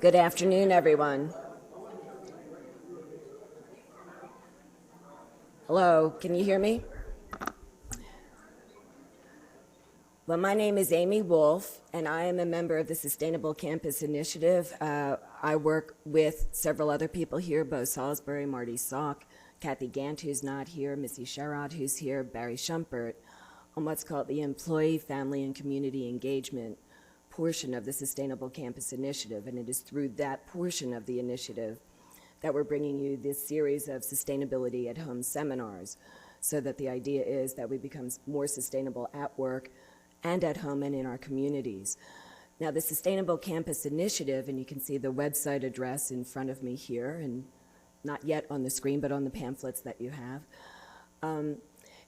Good afternoon, everyone. Hello, can you hear me? Well, my name is Amy Wolf, and I am a member of the Sustainable Campus Initiative. I work with several other people here, Bo Salisbury, Marty Salk, Kathy Gant, who's not here, Missy Sherrod, who's here, Barry Schumpert, on what's called the Employee, Family, and Community Engagement portion of the Sustainable Campus Initiative, and it is through that portion of the initiative that we're bringing you this series of sustainability at home seminars, so that the idea is that we become more sustainable at work and at home and in our communities. Now, the Sustainable Campus Initiative, and you can see the website address in front of me here, and not yet on the screen, but on the pamphlets that you have,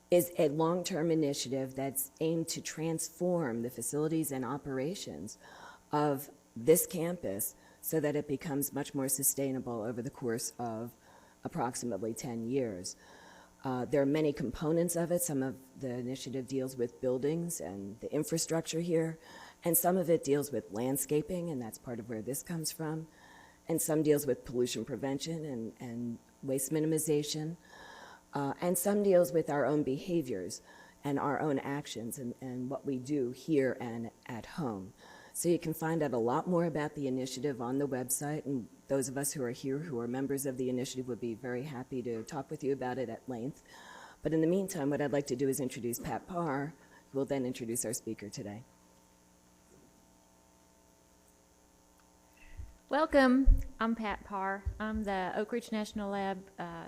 is a long-term initiative that's aimed to transform the facilities and operations of this campus so that it becomes much more sustainable over the course of approximately 10 years. There are many components of it. Some of the initiative deals with buildings and the infrastructure here, and some of it deals with landscaping, and that's part of where this comes from, and some deals with pollution prevention and waste minimization, and some deals with our own behaviors and our own actions and what we do here and at home. So you can find out a lot more about the initiative on the website, and those of us who are here who are members of the initiative would be very happy to talk with you about it at length. But in the meantime, what I'd like to do is introduce Pat Parr, who will then introduce our speaker today. Welcome. I'm Pat Parr. I'm the Oak Ridge National Lab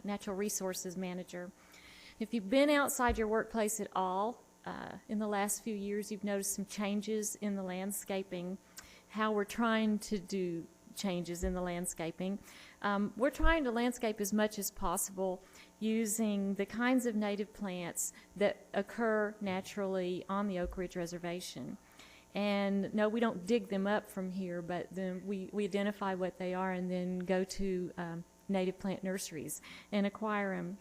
Natural Resources Manager. If you've been outside your workplace at all in the last few years, you've noticed some changes in the landscaping, how we're trying to do changes in the landscaping. We're trying to landscape as much as possible using the kinds of native plants that occur naturally on the Oak Ridge Reservation. And no, we don't dig them up from here, but then we identify what they are and then go to native plant nurseries and acquire them.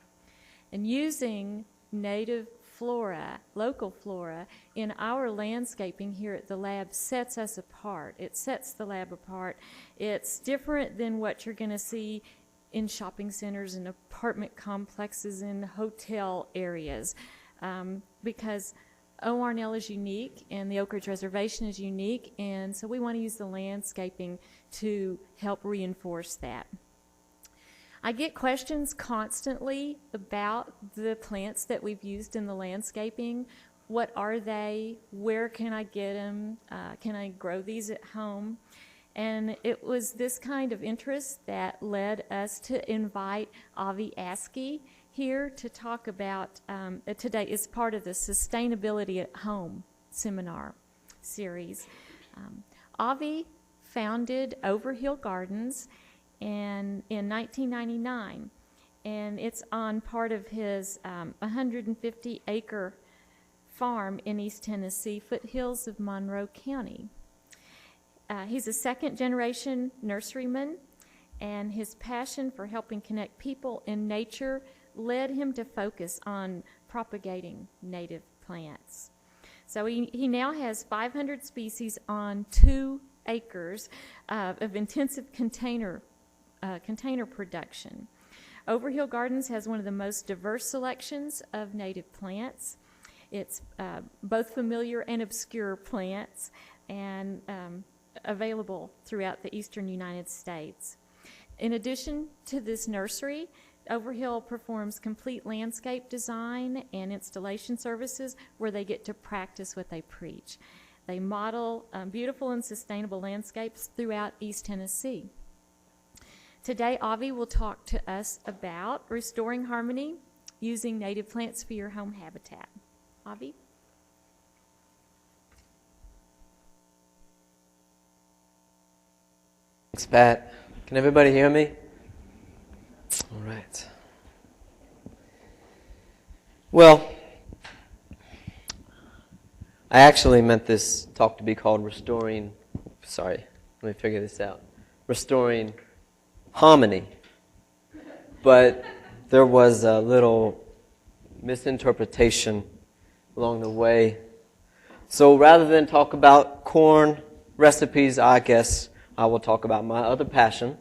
And using native flora, local flora, in our landscaping here at the lab sets us apart. It sets the lab apart. It's different than what you're going to see in shopping centers and apartment complexes and hotel areas because ORNL is unique and the Oak Ridge Reservation is unique, and so we want to use the landscaping to help reinforce that. I get questions constantly about the plants that we've used in the landscaping. What are they? Where can I get them? Can I grow these at home? And it was this kind of interest that led us to invite Avi Askey here to talk about today is part of the Sustainability at Home seminar series. Avi founded Overhill Gardens in 1999, and it's on part of his 150-acre farm in East Tennessee, foothills of Monroe County. He's a second-generation nurseryman, and his passion for helping connect people and nature led him to focus on propagating native plants. So he now has 500 species on 2 acres of intensive container production. Overhill Gardens has one of the most diverse selections of native plants. It's both familiar and obscure plants and available throughout the eastern United States. In addition to this nursery, Overhill performs complete landscape design and installation services where they get to practice what they preach. They model beautiful and sustainable landscapes throughout East Tennessee. Today, Avi will talk to us about restoring harmony using native plants for your home habitat. Avi? Thanks, Pat. Can everybody hear me? All right. Well, I actually meant this talk to be called Restoring Harmony. But there was a little misinterpretation along the way. So rather than talk about corn recipes, I guess I will talk about my other passion,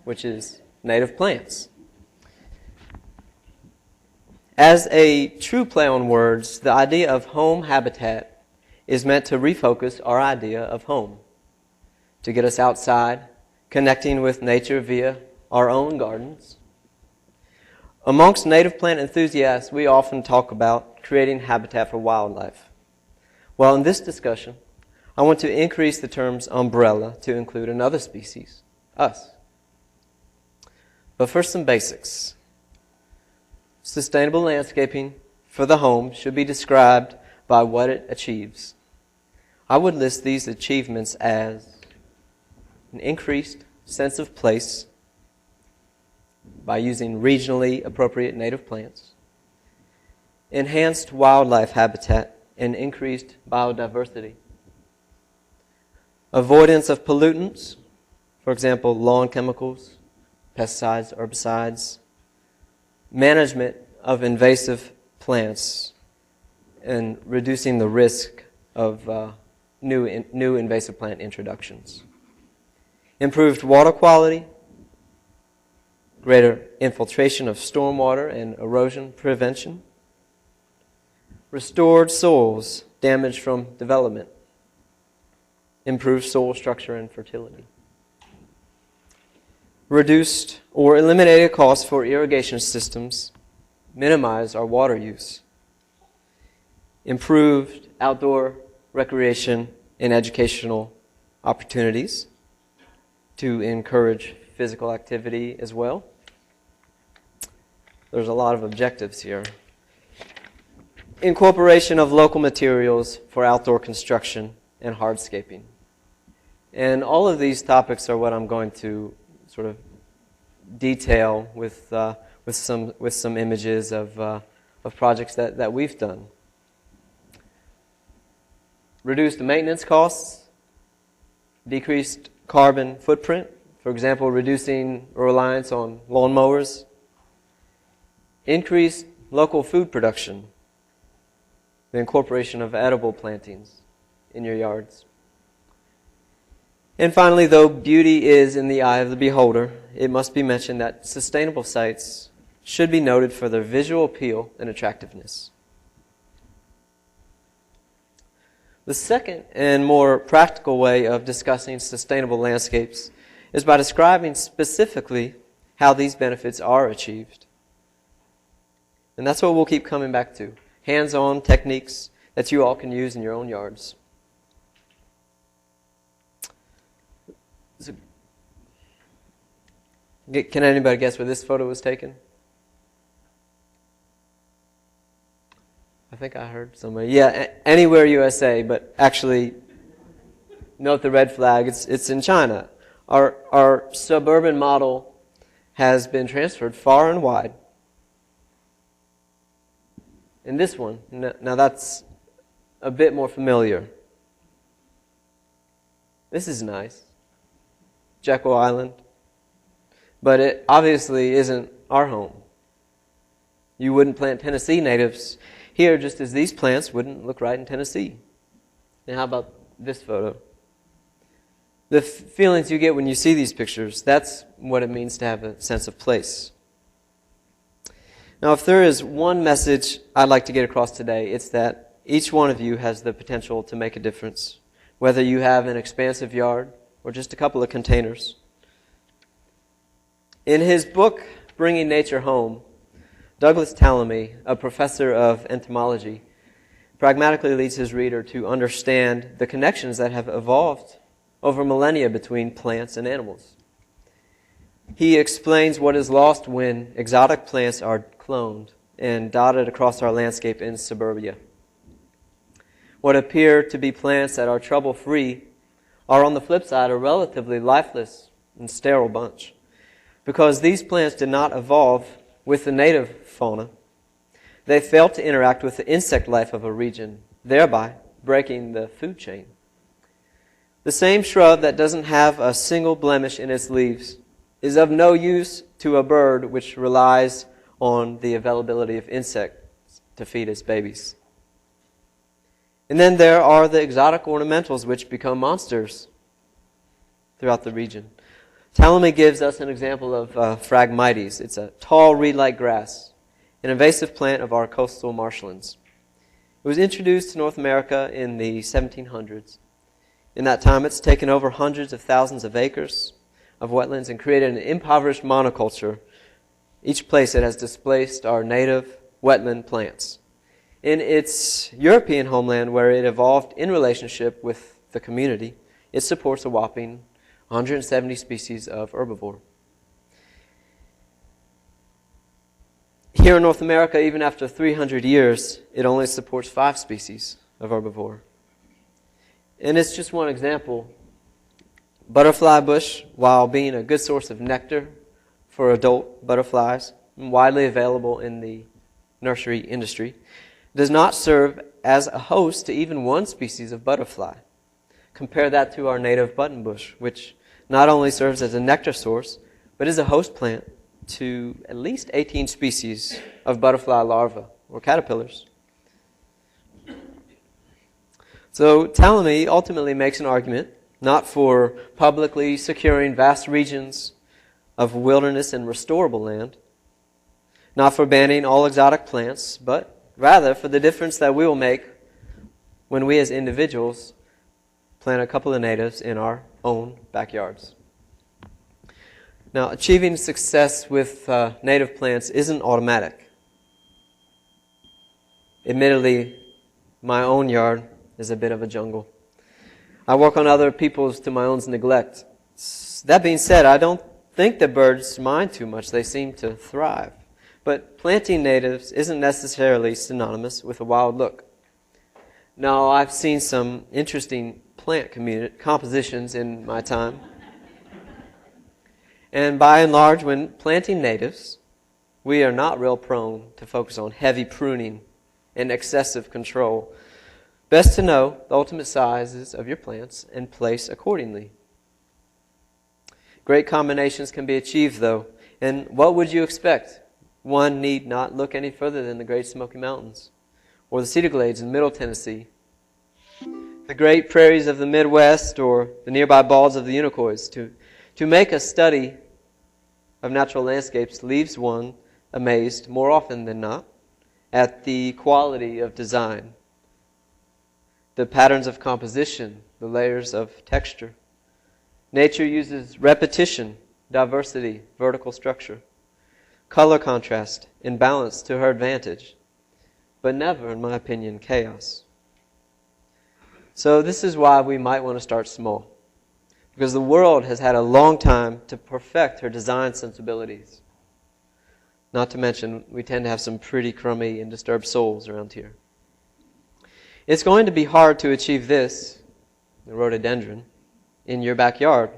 which is native plants. As a true play on words, the idea of home habitat is meant to refocus our idea of home, to get us outside, connecting with nature via our own gardens. Amongst native plant enthusiasts, we often talk about creating habitat for wildlife. Well, in this discussion, I want to increase the term's umbrella to include another species, us. But first, some basics. Sustainable landscaping for the home should be described by what it achieves. I would list these achievements as an increased sense of place by using regionally appropriate native plants, enhanced wildlife habitat, and increased biodiversity, avoidance of pollutants, for example, lawn chemicals, pesticides, herbicides, management of invasive plants, and reducing the risk of new invasive plant introductions. Improved water quality, greater infiltration of stormwater and erosion prevention, restored soils damaged from development, improved soil structure and fertility, reduced or eliminated costs for irrigation systems, minimize our water use, improved outdoor recreation and educational opportunities to encourage physical activity as well. There's a lot of objectives here. Incorporation of local materials for outdoor construction and hardscaping. And all of these topics are what I'm going to sort of detail with some images of projects that we've done. Reduced maintenance costs, decreased carbon footprint, for example, reducing reliance on lawnmowers, increased local food production, the incorporation of edible plantings in your yards. And finally, though beauty is in the eye of the beholder, it must be mentioned that sustainable sites should be noted for their visual appeal and attractiveness. The second and more practical way of discussing sustainable landscapes is by describing specifically how these benefits are achieved. And that's what we'll keep coming back to. Hands-on techniques that you all can use in your own yards. Can anybody guess where this photo was taken? I think I heard somebody. Yeah, anywhere USA, but actually, note the red flag. It's in China. Our suburban model has been transferred far and wide. And this one, now that's a bit more familiar. This is nice. Jekyll Island. But it obviously isn't our home. You wouldn't plant Tennessee natives here just as these plants wouldn't look right in Tennessee. And how about this photo? The feelings you get when you see these pictures, that's what it means to have a sense of place. Now, if there is one message I'd like to get across today, it's that each one of you has the potential to make a difference, whether you have an expansive yard or just a couple of containers. In his book, Bringing Nature Home, Douglas Tallamy, a professor of entomology, pragmatically leads his reader to understand the connections that have evolved over millennia between plants and animals. He explains what is lost when exotic plants are cloned and dotted across our landscape in suburbia. What appear to be plants that are trouble-free are, on the flip side, a relatively lifeless and sterile bunch. Because these plants did not evolve with the native fauna, they failed to interact with the insect life of a region, thereby breaking the food chain. The same shrub that doesn't have a single blemish in its leaves is of no use to a bird which relies on the availability of insects to feed its babies. And then there are the exotic ornamentals which become monsters. throughout the region. Talamy gives us an example of Phragmites. It's a tall reed-like grass, an invasive plant of our coastal marshlands. It was introduced to North America in the 1700s. In that time, it's taken over hundreds of thousands of acres of wetlands and created an impoverished monoculture. Each place it has displaced our native wetland plants. In its European homeland, where it evolved in relationship with the community, it supports a whopping 170 species of herbivore. Here in North America, even after 300 years, it only supports 5 species of herbivore. And it's just one example. Butterfly bush, while being a good source of nectar for adult butterflies, widely available in the nursery industry, does not serve as a host to even one species of butterfly. Compare that to our native buttonbush, which not only serves as a nectar source, but is a host plant to at least 18 species of butterfly larvae or caterpillars. So Talamy ultimately makes an argument not for publicly securing vast regions of wilderness and restorable land, not for banning all exotic plants, but rather for the difference that we will make when we as individuals plant a couple of natives in our own backyards. Now, achieving success with native plants isn't automatic. Admittedly, my own yard is a bit of a jungle. I work on other people's to my own neglect. That being said, I don't think the birds mind too much. They seem to thrive. But planting natives isn't necessarily synonymous with a wild look. Now, I've seen some interesting plant compositions in my time. And by and large, when planting natives, we are not real prone to focus on heavy pruning and excessive control. Best to know the ultimate sizes of your plants and place accordingly. Great combinations can be achieved, though. And what would you expect? One need not look any further than the Great Smoky Mountains or the Cedar Glades in Middle Tennessee, the great prairies of the Midwest, or the nearby balds of the Unicoi. To make a study of natural landscapes leaves one amazed, more often than not, at the quality of design, the patterns of composition, the layers of texture. Nature uses repetition, diversity, vertical structure, color contrast, and balance to her advantage, but never, in my opinion, chaos. So this is why we might want to start small, because the world has had a long time to perfect her design sensibilities. Not to mention, we tend to have some pretty crummy and disturbed souls around here. It's going to be hard to achieve this, the rhododendron, in your backyard,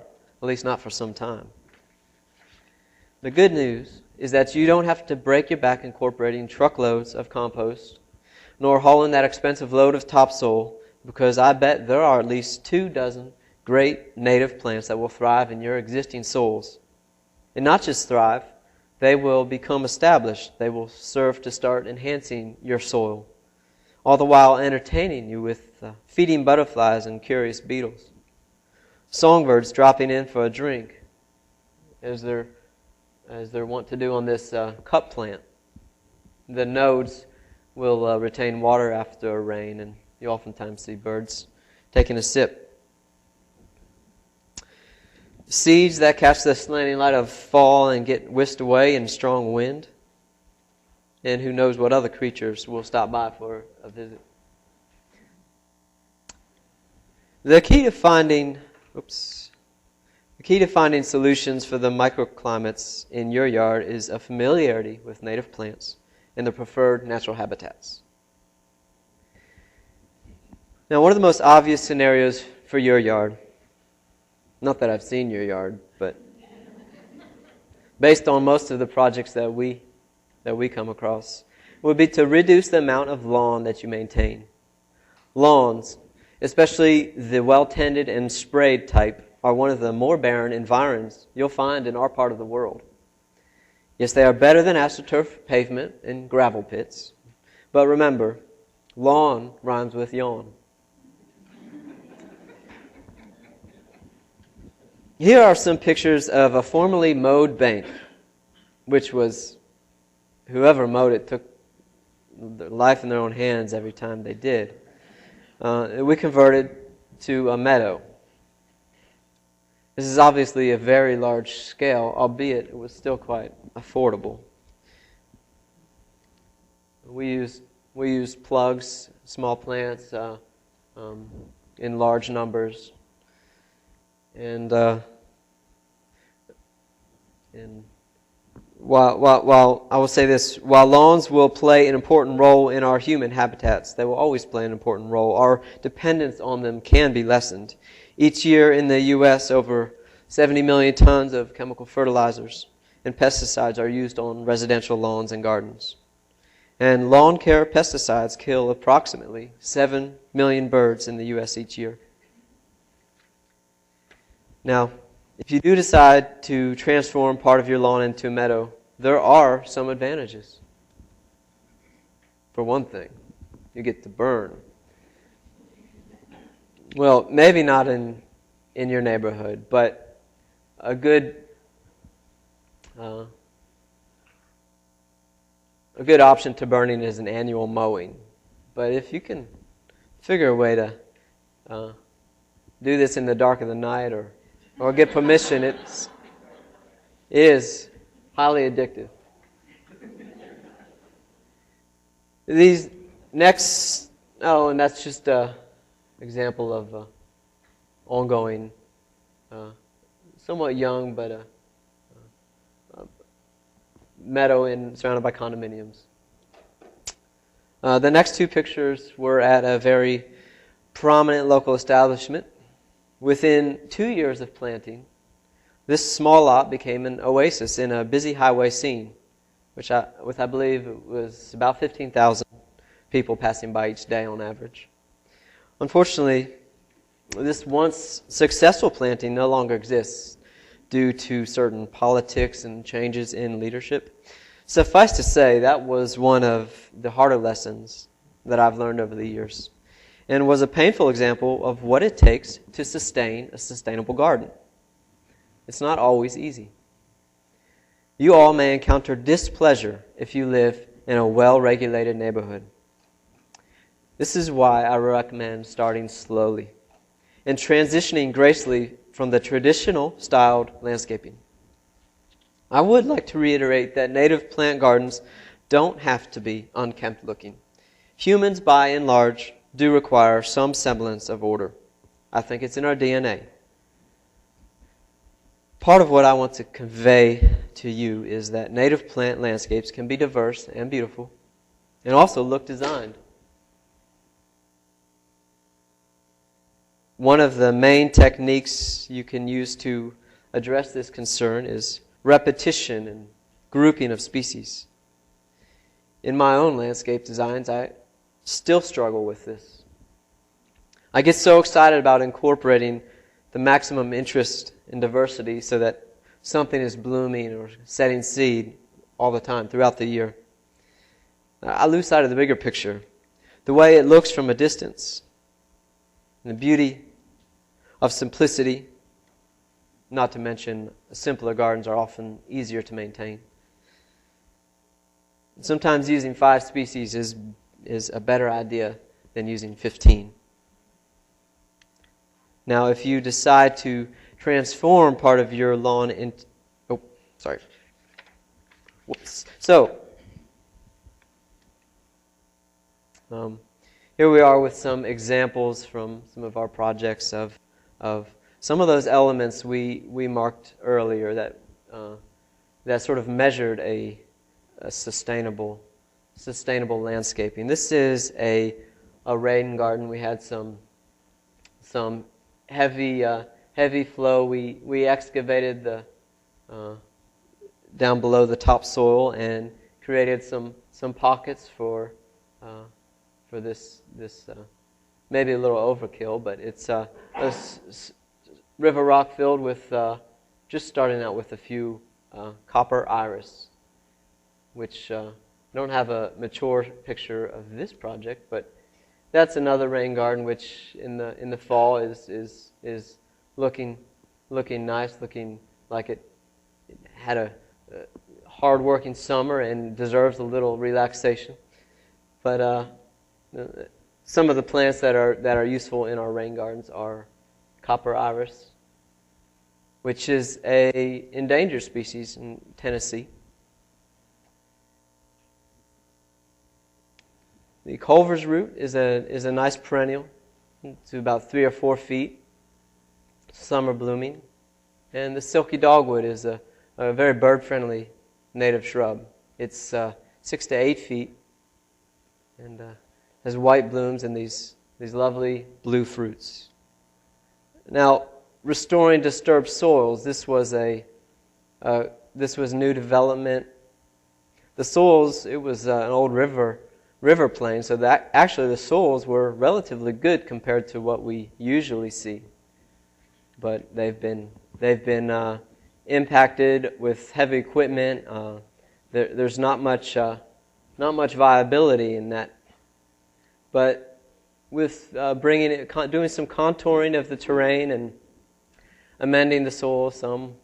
at least not for some time. The good news is that you don't have to break your back incorporating truckloads of compost, nor hauling that expensive load of topsoil, because I bet there are at least 24 great native plants that will thrive in your existing soils. And not just thrive, they will become established. They will serve to start enhancing your soil, all the while entertaining you with feeding butterflies and curious beetles. Songbirds dropping in for a drink, as they're wont to do on this cup plant. The nodes will retain water after a rain, and you oftentimes see birds taking a sip. Seeds that catch the slanting light of fall and get whisked away in strong wind. And who knows what other creatures will stop by for a visit. The key to finding solutions for the microclimates in your yard is a familiarity with native plants and their preferred natural habitats. Now, one of the most obvious scenarios for your yard, not that I've seen your yard, but based on most of the projects that we come across, would be to reduce the amount of lawn that you maintain. Lawns, especially the well-tended and sprayed type, are one of the more barren environs you'll find in our part of the world. Yes, they are better than AstroTurf pavement and gravel pits, but remember, lawn rhymes with yawn. Here are some pictures of a formerly mowed bank, which was, whoever mowed it took their life in their own hands every time they did. We converted to a meadow. This is obviously a very large scale, albeit it was still quite affordable. We used plugs, small plants, in large numbers, and while I will say this, while lawns will play an important role in our human habitats, they will always play an important role. Our dependence on them can be lessened. Each year in the U.S., over 70 million tons of chemical fertilizers and pesticides are used on residential lawns and gardens. And lawn care pesticides kill approximately 7 million birds in the U.S. each year. Now, if you do decide to transform part of your lawn into a meadow, there are some advantages. For one thing, you get to burn. Well, maybe not in your neighborhood, but a good option to burning is an annual mowing. But if you can figure a way to do this in the dark of the night or get permission, it is highly addictive. These next, and that's just an example of ongoing, somewhat young, but a meadow surrounded by condominiums. The next two pictures were at a very prominent local establishment. Within 2 years of planting, this small lot became an oasis in a busy highway scene, which I believe was about 15,000 people passing by each day on average. Unfortunately, this once successful planting no longer exists due to certain politics and changes in leadership. Suffice to say, that was one of the harder lessons that I've learned over the years, and was a painful example of what it takes to sustain a sustainable garden. It's not always easy. You all may encounter displeasure if you live in a well-regulated neighborhood. This is why I recommend starting slowly and transitioning gracefully from the traditional styled landscaping. I would like to reiterate that native plant gardens don't have to be unkempt looking. Humans, by and large, do require some semblance of order. I think it's in our DNA. Part of what I want to convey to you is that native plant landscapes can be diverse and beautiful, and also look designed. One of the main techniques you can use to address this concern is repetition and grouping of species. In my own landscape designs, I still struggle with this. I get so excited about incorporating the maximum interest in diversity so that something is blooming or setting seed all the time throughout the year. I lose sight of the bigger picture, the way it looks from a distance, and the beauty of simplicity, not to mention simpler gardens are often easier to maintain. Sometimes using 5 species is a better idea than using 15. Now, if you decide to transform part of your lawn into... Here we are with some examples from some of our projects of some of those elements we marked earlier that sort of measured a sustainable landscaping. This is a rain garden. We had some heavy flow. We excavated the down below the topsoil and created some pockets for this maybe a little overkill, but it's a river rock filled with just starting out with a few copper iris, which don't have a mature picture of this project, but that's another rain garden which in the fall is looking looking nice, looking like it had a hard-working summer and deserves a little relaxation. But some of the plants that are useful in our rain gardens are copper iris, which is a endangered species in Tennessee. The Culver's root is a nice perennial. It's about 3 or 4 feet, summer blooming. And the silky dogwood is a very bird-friendly native shrub. It's 6 to 8 feet and has white blooms and these lovely blue fruits. Now, restoring disturbed soils. This was new development. The soils, it was an old river plain, so that actually the soils were relatively good compared to what we usually see. But they've been impacted with heavy equipment. There's not much viability in that. But with doing some contouring of the terrain and amending the soil some,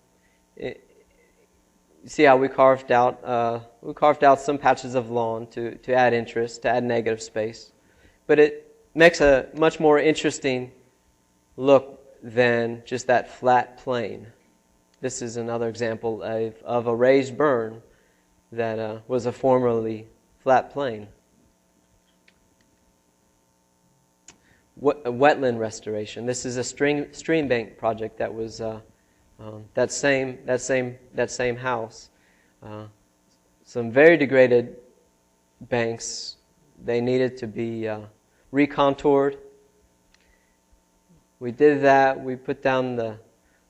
see how we carved out some patches of lawn to add interest, to add negative space. But it makes a much more interesting look than just that flat plain. This is another example of a raised burn that was a formerly flat plain. Wetland restoration. This is a stream bank project that was that same house. Some very degraded banks. They needed to be recontoured. We did that. We put down the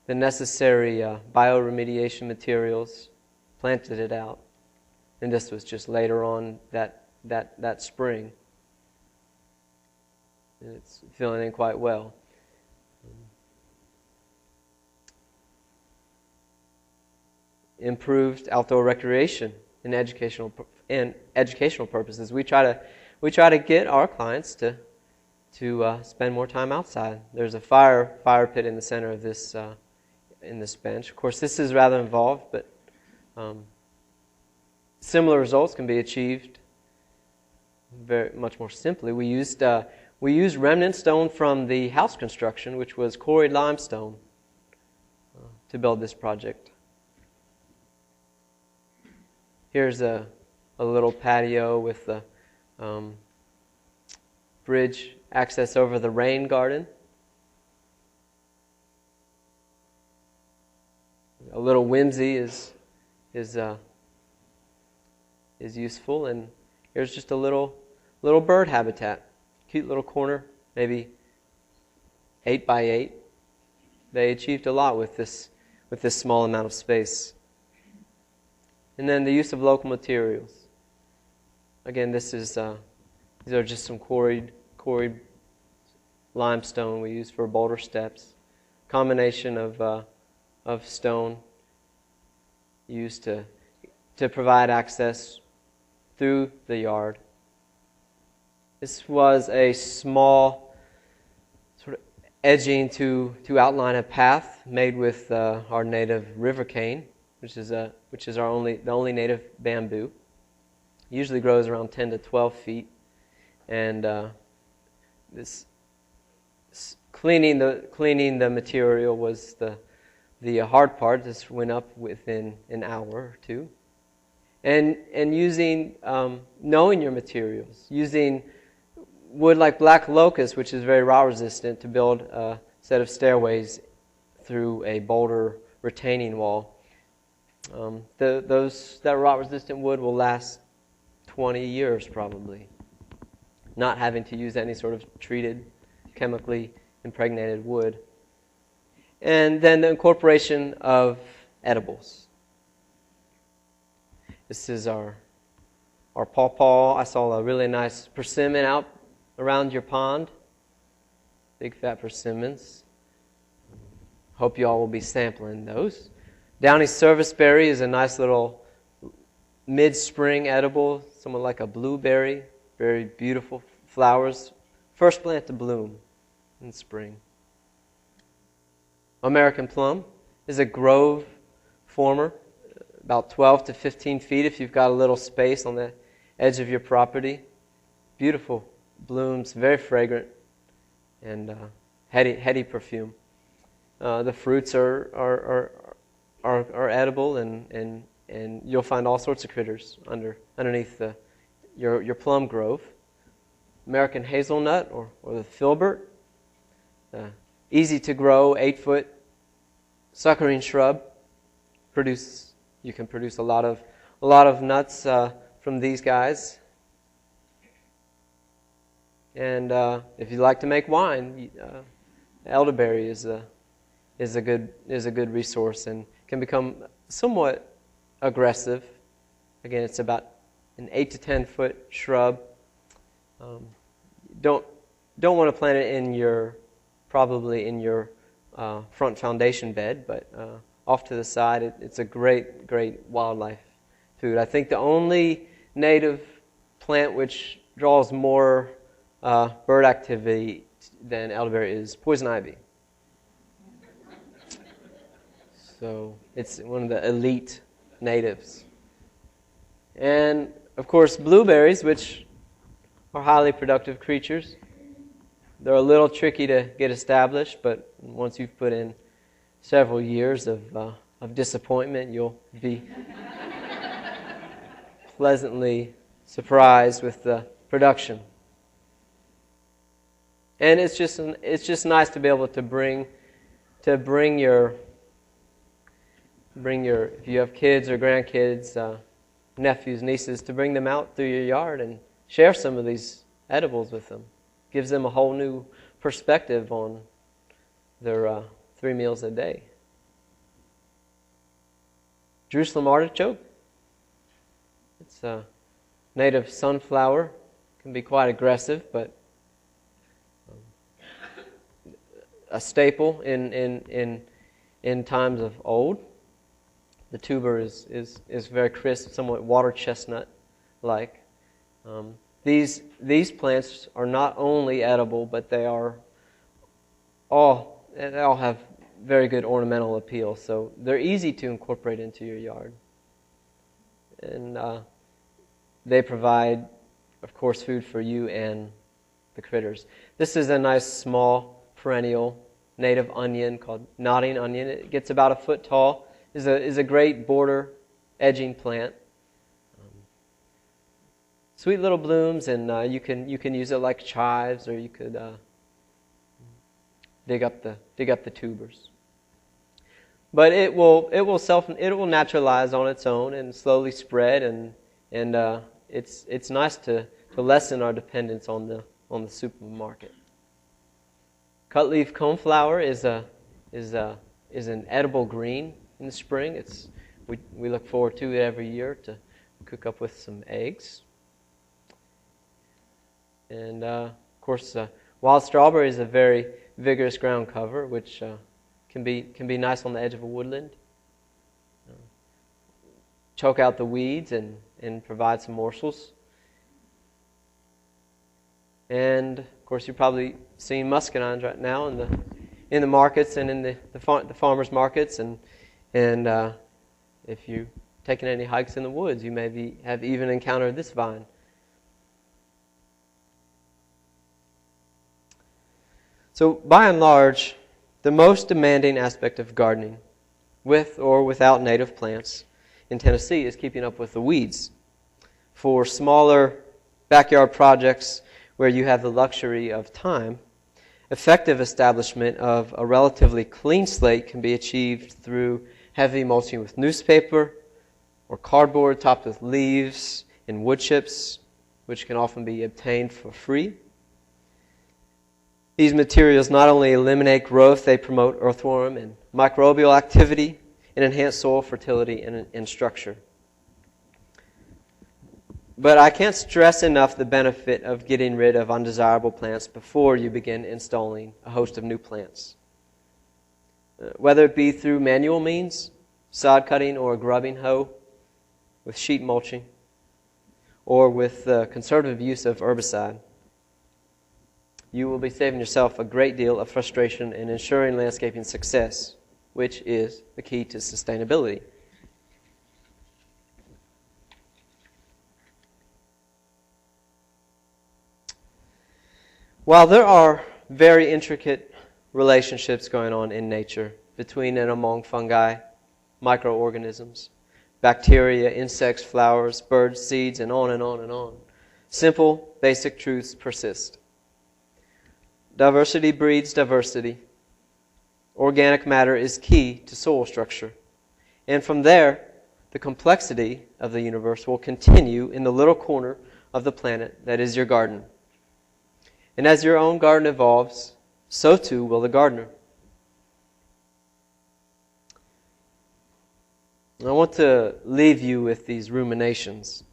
necessary bioremediation materials, planted it out, and this was just later on that spring. And it's filling in quite well. Improved outdoor recreation and educational purposes. We try to get our clients to spend more time outside. There's a fire pit in the center of this in this bench. Of course, this is rather involved, but similar results can be achieved very much more simply. We used remnant stone from the house construction, which was quarried limestone, to build this project. Here's a little patio with the bridge access over the rain garden. A little whimsy is useful, and here's just a little bird habitat. Cute little corner, maybe 8 by 8. They achieved a lot with this small amount of space. And then the use of local materials. Again, these are just some quarried limestone we use for boulder steps. Combination of stone used to provide access through the yard. This was a small sort of edging to outline a path made with our native river cane, which is the only native bamboo. It usually grows around 10 to 12 feet, and this cleaning the material was the hard part. This went up within an hour or two, and using knowing your materials, using wood like black locust, which is very rot resistant, to build a set of stairways through a boulder retaining wall. That rot resistant wood will last 20 years probably, not having to use any sort of treated, chemically impregnated wood. And then the incorporation of edibles. This is our pawpaw. I saw a really nice persimmon out around your pond. Big fat persimmons. Hope you all will be sampling those. Downy Serviceberry is a nice little mid-spring edible, somewhat like a blueberry. Very beautiful flowers. First plant to bloom in spring. American plum is a grove former, about 12 to 15 feet if you've got a little space on the edge of your property. Beautiful blooms, very fragrant, and heady perfume. The fruits are edible, and you'll find all sorts of critters underneath your plum grove. American hazelnut or the filbert, easy to grow, 8-foot suckering shrub. You can produce a lot of nuts from these guys. And if you like to make wine, elderberry is a good resource and can become somewhat aggressive. Again, it's about an 8 to 10 foot shrub. Don't want to plant it probably in your front foundation bed, but off to the side, it's a great wildlife food. I think the only native plant which draws more bird activity than elderberry is poison ivy. So it's one of the elite natives. And of course, blueberries, which are highly productive creatures. They're a little tricky to get established, but once you've put in several years of disappointment, you'll be pleasantly surprised with the production. And it's just nice to be able to bring your if you have kids or grandkids, nephews, nieces, to bring them out through your yard and share some of these edibles with them. Gives them a whole new perspective on their 3 meals a day. Jerusalem artichoke. It's a native sunflower. Can be quite aggressive, but a staple in times of old. The tuber is very crisp, somewhat water chestnut-like. These plants are not only edible, but they all have very good ornamental appeal. So they're easy to incorporate into your yard, and they provide, of course, food for you and the critters. This is a nice small perennial native onion called nodding onion. It gets about 1 foot tall. Is a great border edging plant. Sweet little blooms, and you can use it like chives, or you could dig up the tubers. But it will naturalize on its own and slowly spread, and it's nice to lessen our dependence on the supermarket. Cutleaf Coneflower is an edible green in the spring. We look forward to it every year to cook up with some eggs. And of course, wild strawberry is a very vigorous ground cover, which can be nice on the edge of a woodland. Choke out the weeds and provide some morsels. And of course, you're probably seeing muscadines right now in the markets and in the farmers markets, and if you've taken any hikes in the woods, you may have even encountered this vine. So by and large, the most demanding aspect of gardening, with or without native plants in Tennessee, is keeping up with the weeds. For smaller backyard projects where you have the luxury of time, effective establishment of a relatively clean slate can be achieved through heavy mulching with newspaper or cardboard topped with leaves and wood chips, which can often be obtained for free. These materials not only eliminate growth, they promote earthworm and microbial activity and enhance soil fertility and structure. But I can't stress enough the benefit of getting rid of undesirable plants before you begin installing a host of new plants. Whether it be through manual means, sod cutting or a grubbing hoe, with sheet mulching, or with conservative use of herbicide. you will be saving yourself a great deal of frustration in ensuring landscaping success, which is the key to sustainability. While there are very intricate relationships going on in nature between and among fungi, microorganisms, bacteria, insects, flowers, birds, seeds, and on and on and on, simple, basic truths persist. Diversity breeds diversity. Organic matter is key to soil structure. And from there, the complexity of the universe will continue in the little corner of the planet that is your garden. And as your own garden evolves, so too will the gardener. I want to leave you with these ruminations,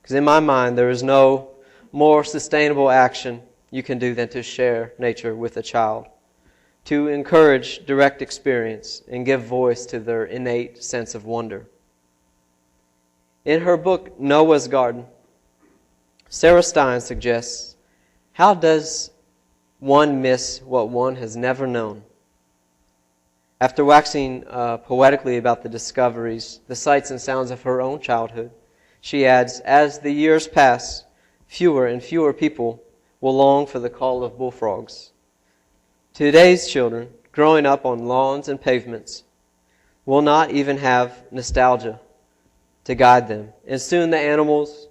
because in my mind there is no more sustainable action you can do than to share nature with a child, to encourage direct experience and give voice to their innate sense of wonder. In her book, Noah's Garden, Sarah Stein suggests, how does one miss what one has never known? After waxing poetically about the discoveries, the sights and sounds of her own childhood, she adds, as the years pass, fewer and fewer people will long for the call of bullfrogs. Today's children, growing up on lawns and pavements, will not even have nostalgia to guide them, and soon the animals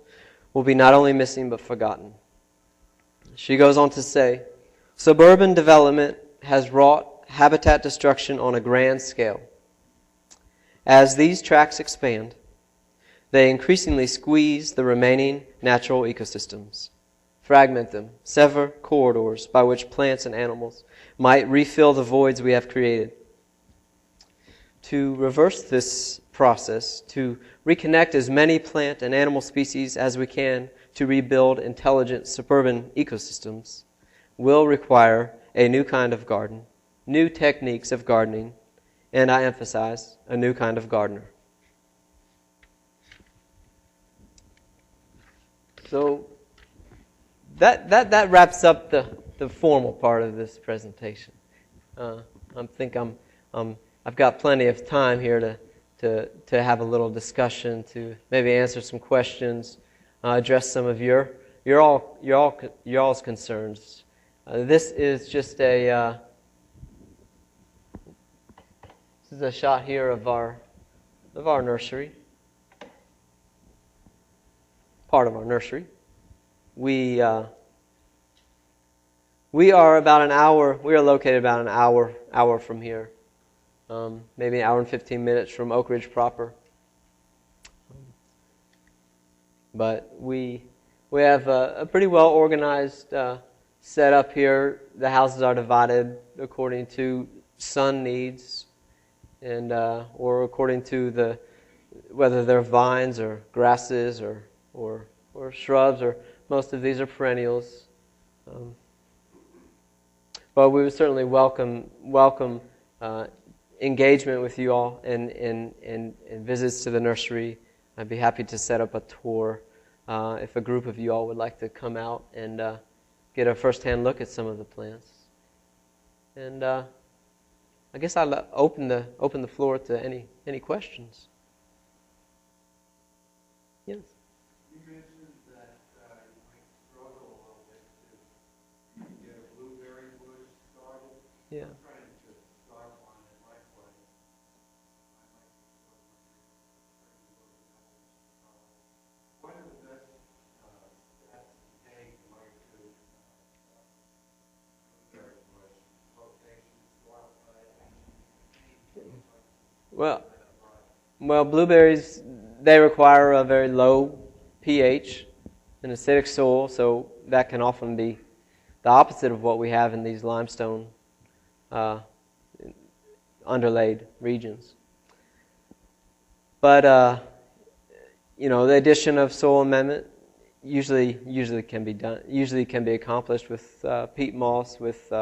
will be not only missing but forgotten. She goes on to say, suburban development has wrought habitat destruction on a grand scale. As these tracts expand, they increasingly squeeze the remaining natural ecosystems, fragment them, sever corridors by which plants and animals might refill the voids we have created. To reverse this process, to reconnect as many plant and animal species as we can to rebuild intelligent suburban ecosystems, will require a new kind of garden, new techniques of gardening, and I emphasize, a new kind of gardener. So that wraps up the formal part of this presentation. I've got plenty of time here to have a little discussion, to maybe answer some questions, address some of your all's concerns. This is just a shot here of our nursery. Part of our nursery. We are about an hour. We are located about an hour from here. Maybe an hour and 15 minutes from Oak Ridge proper. But we have a pretty well organized setup here. The houses are divided according to sun needs, and or according to whether they're vines or grasses or shrubs, or most of these are perennials. But we would certainly welcome engagement with you all and visits to the nursery. I'd be happy to set up a tour if a group of you all would like to come out and get a first-hand look at some of the plants. And I guess I'll open the floor to any questions. Yes. You mentioned that you might struggle a little bit to get a blueberry bush started. Yeah. I'm trying to start one in my place. What are the best steps to take in order to blueberry bush location, soil type? Well, blueberries, they require a very low pH and acidic soil, so that can often be the opposite of what we have in these limestone underlaid regions. But the addition of soil amendment usually can be accomplished with peat moss, with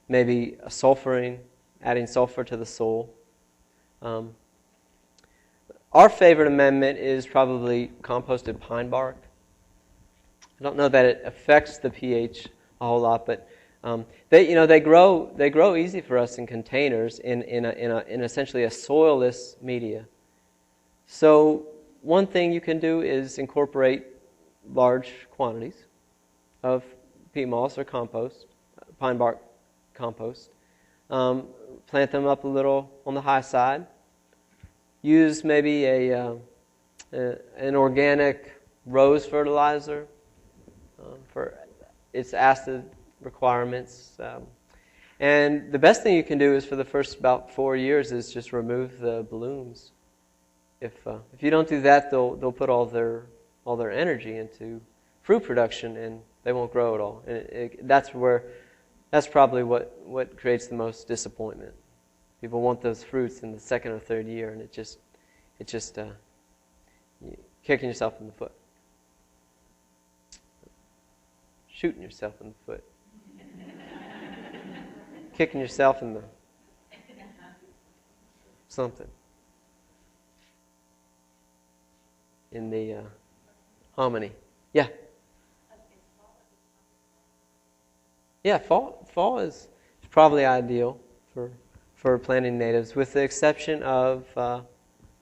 maybe adding sulfur to the soil. Our favorite amendment is probably composted pine bark. I don't know that it affects the pH a whole lot, but They grow easy for us in containers in essentially a soilless media. So one thing you can do is incorporate large quantities of peat moss or compost, pine bark compost. Plant them up a little on the high side. Use maybe an organic rose fertilizer for its acid requirements. And the best thing you can do is for the first about 4 years is just remove the blooms. If you don't do that, they'll put all their energy into fruit production and they won't grow at all. And that's probably what creates the most disappointment. People want those fruits in the second or third year, and it's just kicking yourself in the foot, shooting yourself in the foot, kicking yourself in the something in the hominy. Yeah. Yeah, fall is probably ideal for planting natives, with the exception of I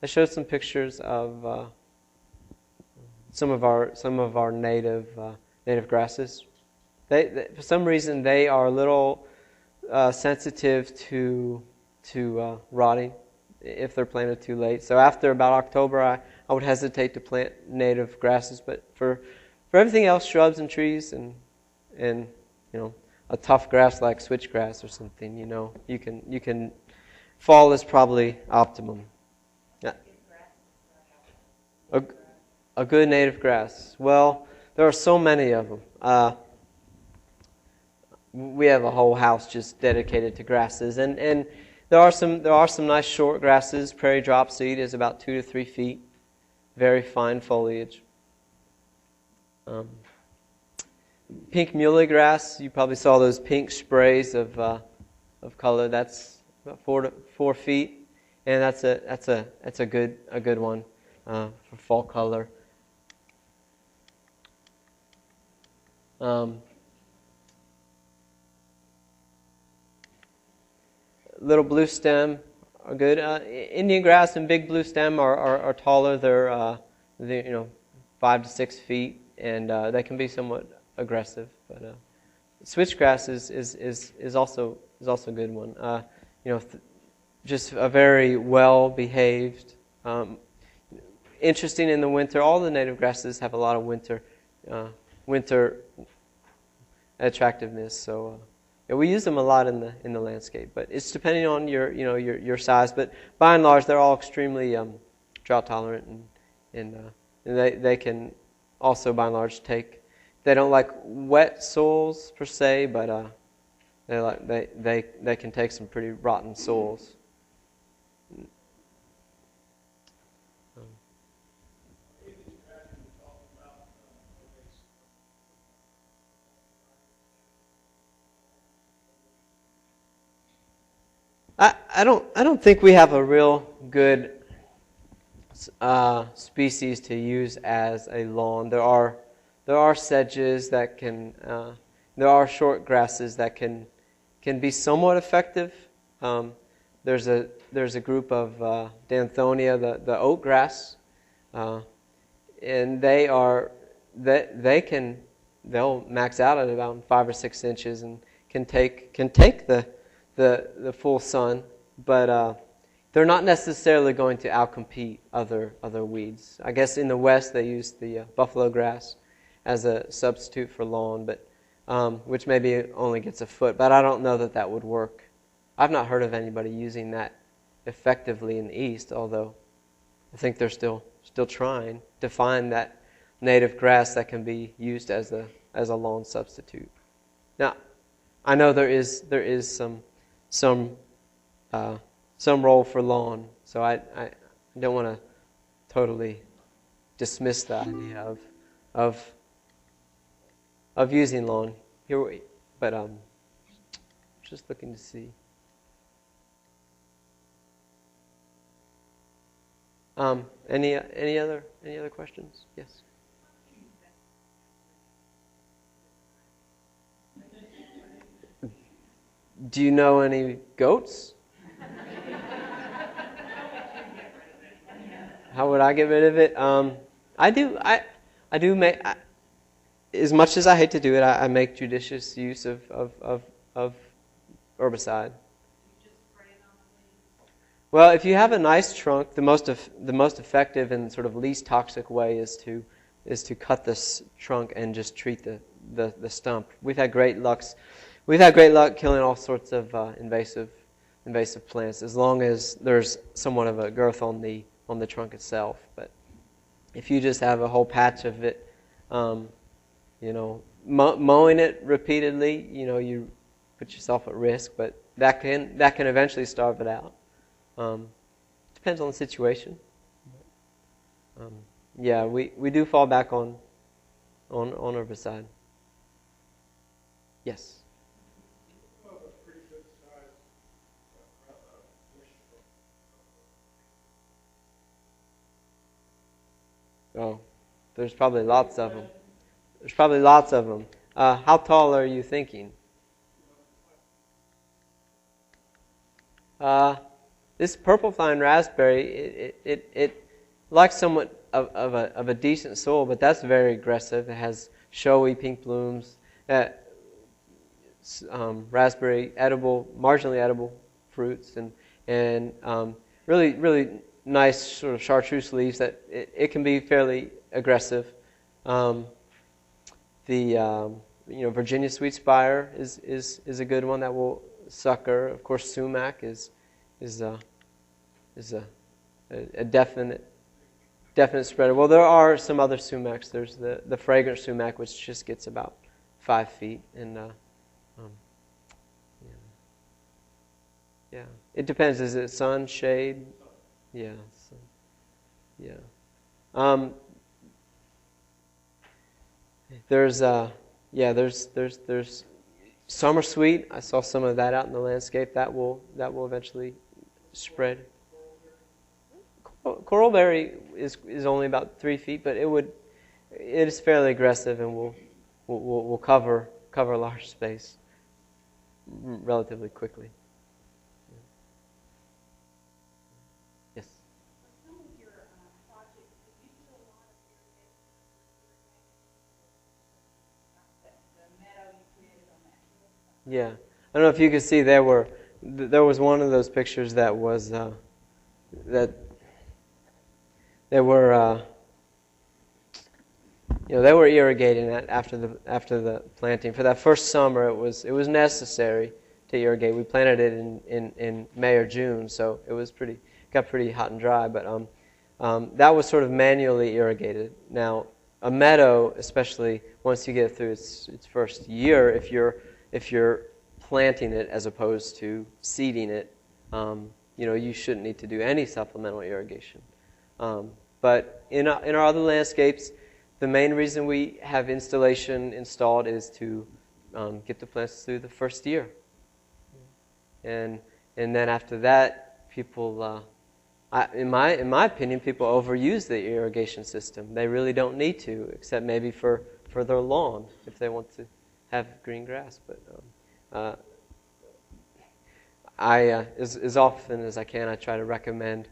showed some pictures of some of our native grasses. They for some reason they are a little sensitive to rotting if they're planted too late. So after about October, I would hesitate to plant native grasses. But for everything else, shrubs and trees and a tough grass like switchgrass or something, you can. Fall is probably optimum. Yeah. A good native grass. Well, there are so many of them. We have a whole house just dedicated to grasses, and there are some nice short grasses. Prairie dropseed is about 2 to 3 feet, very fine foliage. Pink muley grass, you probably saw those pink sprays of color. That's about 4 feet, and that's a good one for fall color. Little blue stem are good. Indian grass and big blue stem are taller. They're 5 to 6 feet, and they can be somewhat aggressive. But switchgrass is also a good one. Just a very well behaved. Interesting in the winter. All the native grasses have a lot of winter attractiveness. So we use them a lot in the landscape. But it's depending on your size. But by and large, they're all extremely drought tolerant, and they can also by and large take. They don't like wet soils per se, but they can take some pretty rotten soils. I don't think we have a real good species to use as a lawn. There are sedges that can. There are short grasses that can be somewhat effective. There's a group of Danthonia, the oat grass, and they'll max out at about 5 or 6 inches and can take the full sun, but they're not necessarily going to outcompete other weeds. I guess in the West they use the buffalo grass as a substitute for lawn, but which maybe only gets a foot. But I don't know that would work. I've not heard of anybody using that effectively in the East, although I think they're still trying to find that native grass that can be used as a lawn substitute. Now, I know there is some role for lawn, so I don't want to totally dismiss the idea of using lawn here, but just looking to see. Any other questions? Yes. Do you know any goats? How would I get rid of it? I do make, as much as I hate to do it, I make judicious use of herbicide. Well, if you have a nice trunk, the most effective and sort of least toxic way is to cut this trunk and just treat the stump. We've had great luck killing all sorts of invasive plants as long as there's somewhat of a girth on the trunk itself. But if you just have a whole patch of it, mowing it repeatedly, you put yourself at risk. But that can eventually starve it out. Depends on the situation. Yeah, we do fall back on herbicide. Yes. Oh, there's probably lots of them. How tall are you thinking? This purple flying raspberry, it likes somewhat of a decent soil, but that's very aggressive. It has showy pink blooms, raspberry marginally edible fruits, and really nice sort of chartreuse leaves. That it can be fairly aggressive. Virginia sweet spire is a good one that will sucker. Of course, sumac is a definite spreader. Well, there are some other sumacs. There's the fragrant sumac, which just gets about 5 feet, and yeah, it depends. Is it sun, shade? Yeah, sun. Yeah. There's summer sweet. I saw some of that out in the landscape. That will eventually spread. Coralberry is only about 3 feet, but it is fairly aggressive and will cover a large space relatively quickly. Yes. Yeah, I don't know if you could see there was one of those pictures that was that they were they were irrigating that after the planting. For that first summer, it was necessary to irrigate. We planted it in May or June, so it was got pretty hot and dry. But that was sort of manually irrigated. Now a meadow, especially once you get through its first year, if you're planting it as opposed to seeding it, you shouldn't need to do any supplemental irrigation. But in our other landscapes, the main reason we have installation installed is to get the plants through the first year, and then after that, people, in my opinion, people overuse the irrigation system. They really don't need to, except maybe for their lawn if they want to have green grass. But as often as I can, I try to recommend,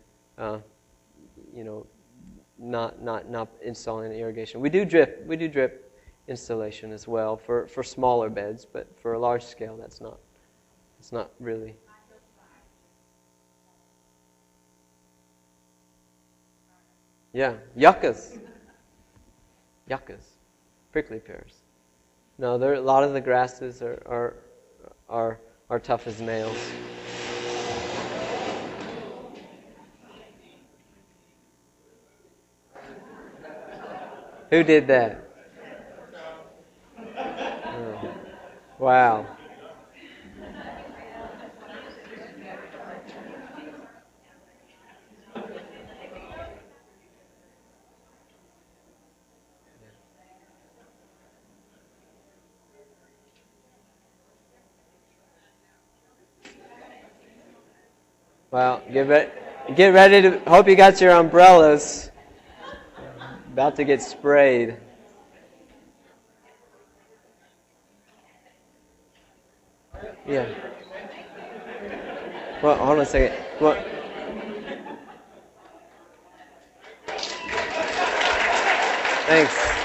not installing irrigation. We do drip installation as well for smaller beds, but for a large scale, it's not really. Yeah, yuccas, prickly pears. No, a lot of the grasses are tough as nails. Who did that? Oh, wow. Well, get ready to. Hope you got your umbrellas. About to get sprayed. Yeah. Well, hold on a second. Well, thanks.